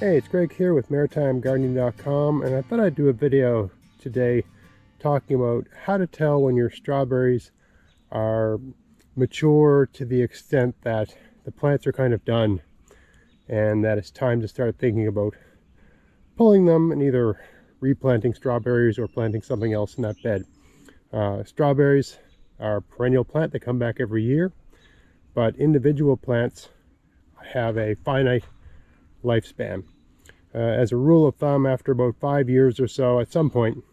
Hey, it's Greg here with MaritimeGardening.com, and I thought I'd do a video today talking about how to tell when your strawberries are mature to the extent that the plants are kind of done and that it's time to start thinking about pulling them and either replanting strawberries or planting something else in that bed. Strawberries are a perennial plant. They come back every year, but individual plants have a finite lifespan. As a rule of thumb, after about 5 years or so, at some point,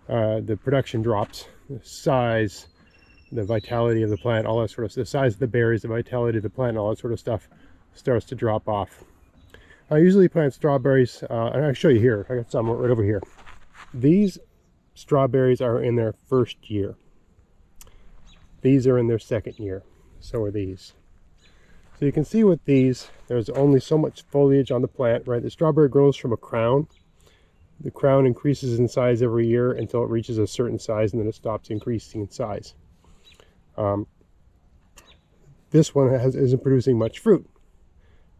the production drops. The size, the vitality of the plant, all that sort of stuff, the size of the berries, the vitality of the plant, all that sort of stuff starts to drop off. I usually plant strawberries, and I'll show you here. I got some right over here. These strawberries are in their first year. These are in their second year. So are these. So you can see with these, there's only so much foliage on the plant, right? The strawberry grows from a crown. The crown increases in size every year until it reaches a certain size, and then it stops increasing in size. This one isn't producing much fruit,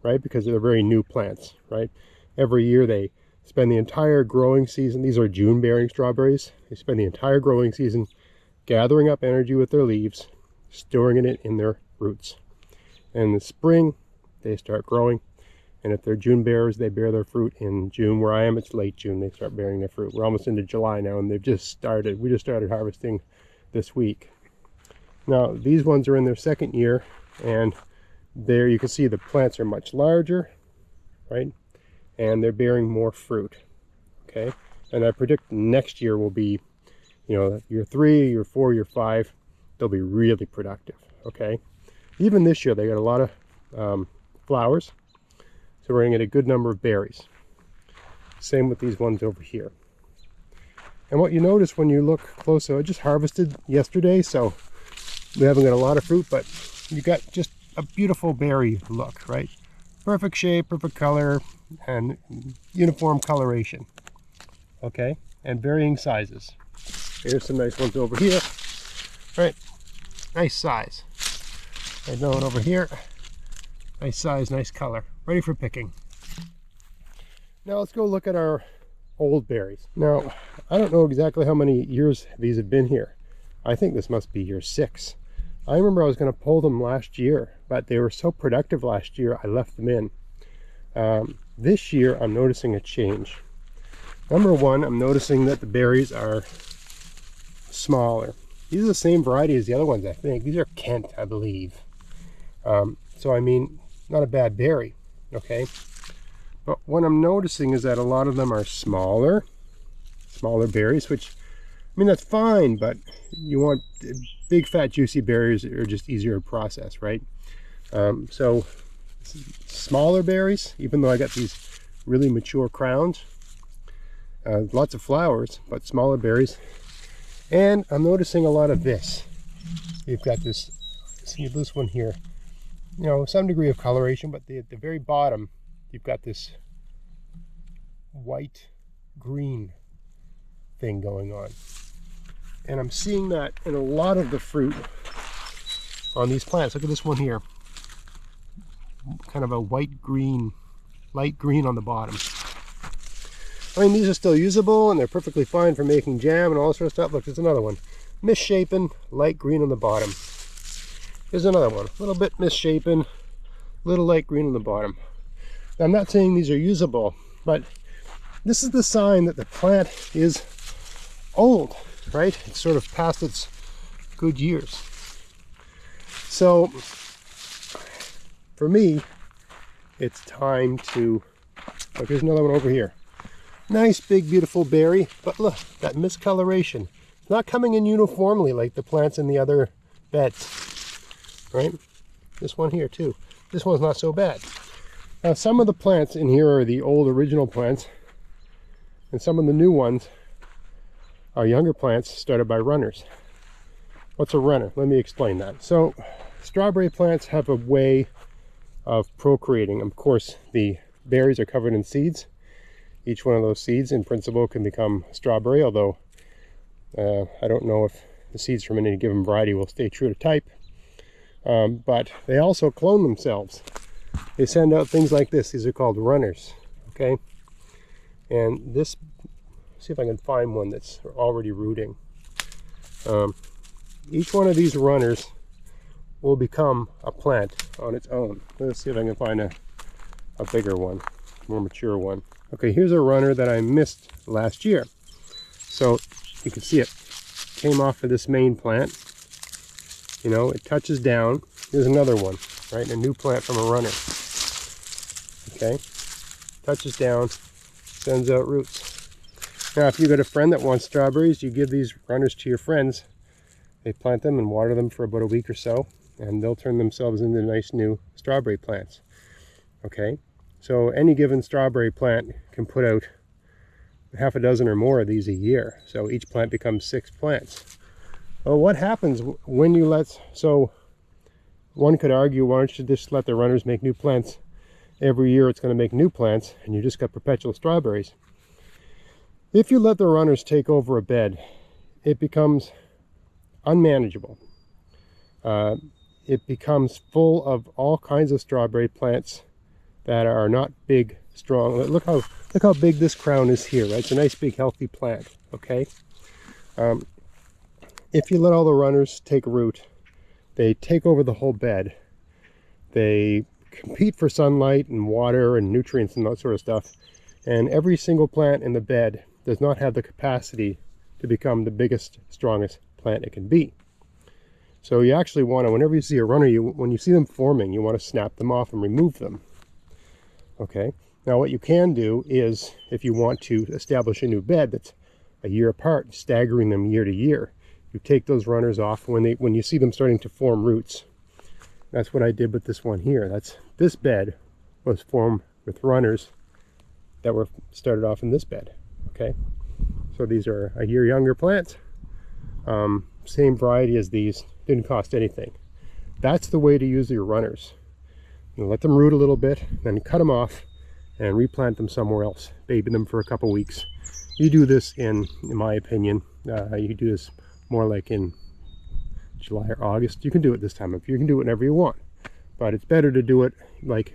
right? Because they're very new plants, right? Every year they spend the entire growing season. These are June-bearing strawberries. They spend the entire growing season gathering up energy with their leaves, storing it in their roots. And in the spring, they start growing. And if they're June bearers, they bear their fruit in June. Where I am, it's late June. They start bearing their fruit. We're almost into July now, and they've just started. We just started harvesting this week. Now, these ones are in their second year, and there you can see the plants are much larger, right? And they're bearing more fruit, okay? And I predict next year will be, year 3, year 4, year 5, they'll be really productive, okay? Even this year, they got a lot of flowers, so we're going to get a good number of berries. Same with these ones over here. And what you notice when you look closer, I just harvested yesterday, so we haven't got a lot of fruit, but you got just a beautiful berry look, right? Perfect shape, perfect color, and uniform coloration, okay? And varying sizes. Here's some nice ones over here, right? Nice size. Another one over here. Nice size, nice color. Ready for picking. Now let's go look at our old berries. Now, I don't know exactly how many years these have been here. I think this must be year 6. I remember I was going to pull them last year, but they were so productive last year, I left them in. This year, I'm noticing a change. Number one, I'm noticing that the berries are smaller. These are the same variety as the other ones, I think. These are Kent, I believe. So I mean, not a bad berry, okay? But what I'm noticing is that a lot of them are smaller berries, which, I mean, that's fine, but you want big, fat, juicy berries that are just easier to process, right? So smaller berries, even though I got these really mature crowns, lots of flowers, but smaller berries. And I'm noticing a lot of this. You've got this, see this one here, some degree of coloration, but at the very bottom, you've got this white-green thing going on. And I'm seeing that in a lot of the fruit on these plants. Look at this one here. Kind of a white-green, light green on the bottom. I mean, these are still usable, and they're perfectly fine for making jam and all this sort of stuff. Look, there's another one. Misshapen, light green on the bottom. Here's another one. A little bit misshapen, little light green on the bottom. Now, I'm not saying these are usable, but this is the sign that the plant is old, right? It's sort of past its good years. So, for me, it's time to... Look, here's another one over here. Nice, big, beautiful berry, but look, that miscoloration. It's not coming in uniformly like the plants in the other beds, right? This one here, too. This one's not so bad. Now, some of the plants in here are the old original plants, and some of the new ones are younger plants started by runners. What's a runner? Let me explain that. So, strawberry plants have a way of procreating. Of course, the berries are covered in seeds. Each one of those seeds, in principle, can become strawberry, although I don't know if the seeds from any given variety will stay true to type. But they also clone themselves. They send out things like this. These are called runners. Okay, and this, see if I can find one that's already rooting. Each one of these runners will become a plant on its own. Let's see if I can find a bigger one, more mature one. Okay, here's a runner that I missed last year. So you can see it came off of this main plant. You know, it touches down. Here's another one, right? A new plant from a runner. Okay, touches down, sends out roots. Now, if you got a friend that wants strawberries, you give these runners to your friends. They plant them and water them for about a week or so, and they'll turn themselves into nice new strawberry plants. Okay, so any given strawberry plant can put out half a dozen or more of these a year. So each plant becomes 6 plants. Well, what happens when you let, so one could argue, why don't you just let the runners make new plants? Every year it's going to make new plants, and you just got perpetual strawberries. If you let the runners take over a bed, it becomes unmanageable. It becomes full of all kinds of strawberry plants that are not big, strong. Look how big this crown is here, right? It's a nice big healthy plant. Okay, if you let all the runners take root, they take over the whole bed. They compete for sunlight and water and nutrients and that sort of stuff, and every single plant in the bed does not have the capacity to become the biggest, strongest plant it can be. So you actually want to, whenever you see a runner, when you see them forming, you want to snap them off and remove them. Okay, now what you can do is, if you want to establish a new bed that's a year apart, staggering them year to year, you take those runners off when you see them starting to form roots. That's what I did with this one here. This bed was formed with runners that were started off in this bed. Okay, so these are a year younger plants. Same variety as these, didn't cost anything. That's the way to use your runners. You let them root a little bit, then cut them off and replant them somewhere else. Baby them for a couple weeks. You do this in my opinion, you do this more like in July or August. You can do it this time of year. You can do it whenever you want, but it's better to do it like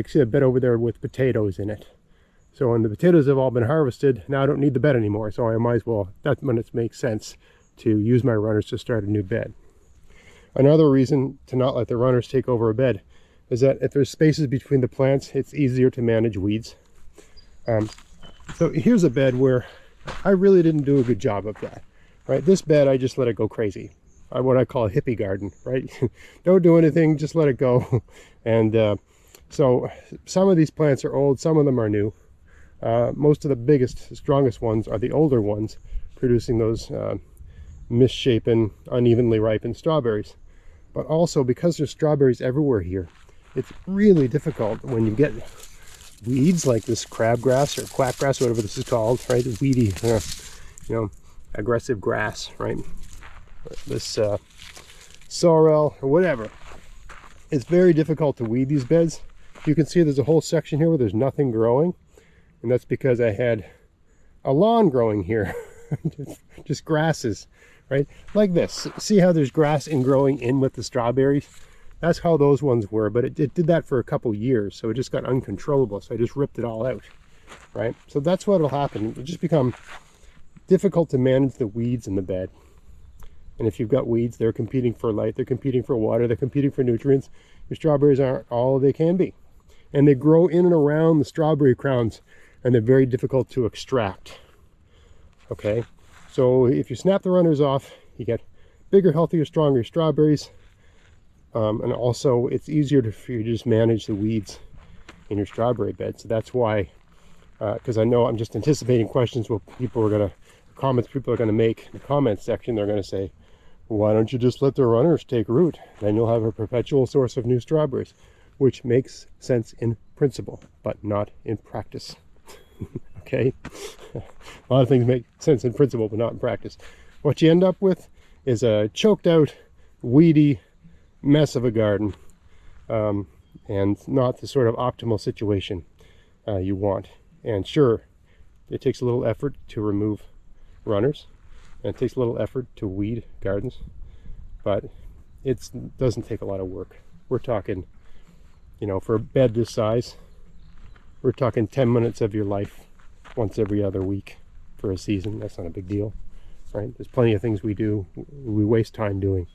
see a bed over there with potatoes in it. So when the potatoes have all been harvested, now I don't need the bed anymore, so I might as well, that's when it makes sense to use my runners to start a new bed. Another reason to not let the runners take over a bed is that if there's spaces between the plants, it's easier to manage weeds. So here's a bed where I really didn't do a good job of that, right? This bed, I just let it go crazy. What I call a hippie garden, right? Don't do anything, just let it go. And so some of these plants are old, some of them are new. Most of the biggest, strongest ones are the older ones, producing those misshapen, unevenly ripened strawberries. But also, because there's strawberries everywhere here, it's really difficult when you get weeds like this crabgrass or quackgrass, whatever this is called, right? Weedy, aggressive grass, right? This sorrel or whatever. It's very difficult to weed these beds. You can see there's a whole section here where there's nothing growing, and that's because I had a lawn growing here. just grasses, right? Like this. See how there's grass in growing in with the strawberries? That's how those ones were, but it did that for a couple years, so it just got uncontrollable, so I just ripped it all out, right? So that's what'll happen. It'll just become difficult to manage the weeds in the bed. And if you've got weeds, they're competing for light, they're competing for water, they're competing for nutrients. Your strawberries aren't all they can be. And they grow in and around the strawberry crowns, and they're very difficult to extract. Okay, so if you snap the runners off, you get bigger, healthier, stronger strawberries. And also it's easier for you to just manage the weeds in your strawberry bed. So that's why, because I know I'm just anticipating questions what people are going to, comments people are going to make in the comments section. They're going to say, why don't you just let the runners take root? Then you'll have a perpetual source of new strawberries, which makes sense in principle, but not in practice. Okay, a lot of things make sense in principle, but not in practice. What you end up with is a choked out, weedy mess of a garden, and not the sort of optimal situation you want. And sure, it takes a little effort to remove runners, and it takes a little effort to weed gardens, but it doesn't take a lot of work. We're talking, for a bed this size, We're talking 10 minutes of your life once every other week for a season. That's not a big deal, right? There's plenty of things we do, we waste time doing,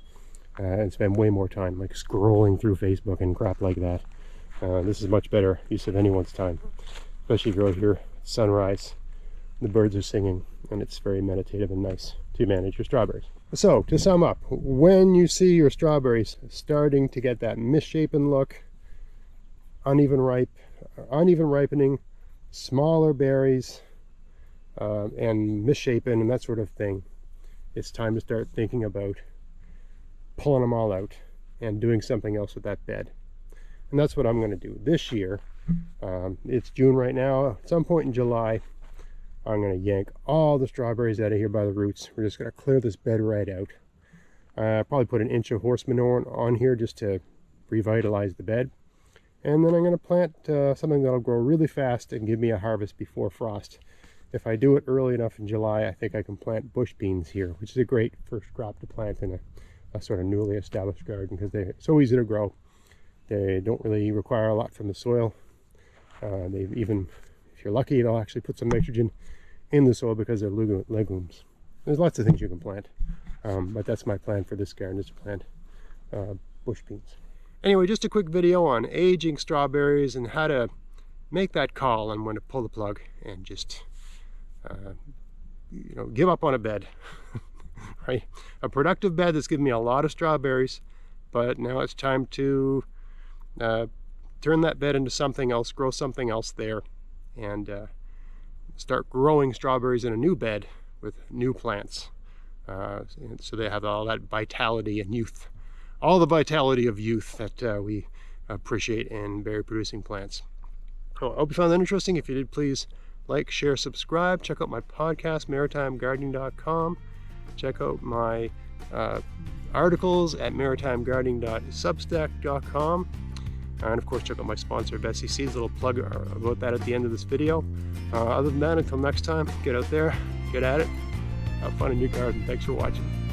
and spend way more time like scrolling through Facebook and crap like that. This is much better use of anyone's time, especially if you're out here at sunrise, the birds are singing, and it's very meditative and nice to manage your strawberries. So to sum up, when you see your strawberries starting to get that misshapen look, uneven ripening, smaller berries, and misshapen and that sort of thing, it's time to start thinking about pulling them all out and doing something else with that bed. And that's what I'm going to do this year. It's June right now. At some point in July, I'm going to yank all the strawberries out of here by the roots. We're just going to clear this bed right out. Probably put an inch of horse manure on here just to revitalize the bed. And then I'm going to plant something that'll grow really fast and give me a harvest before frost. If I do it early enough in July, I think I can plant bush beans here, which is a great first crop to plant in a sort of newly established garden because they're so easy to grow. They don't really require a lot from the soil. They even, if you're lucky, they'll actually put some nitrogen in the soil because they're legumes. There's lots of things you can plant, but that's my plan for this garden, is to plant bush beans. Anyway, just a quick video on aging strawberries and how to make that call on when to pull the plug and just give up on a bed. Right? A productive bed that's given me a lot of strawberries, but now it's time to turn that bed into something else, grow something else there, and start growing strawberries in a new bed with new plants, so they have all that vitality and youth, all the vitality of youth that we appreciate in berry producing plants. So I hope you found that interesting. If you did, please like, share, subscribe. Check out my podcast, maritimegardening.com. Check out my articles at maritimegardening.substack.com. And of course, check out my sponsor, Betsy Seeds. A little plug about that at the end of this video. Other than that, until next time, get out there, get at it, have fun in your garden. Thanks for watching.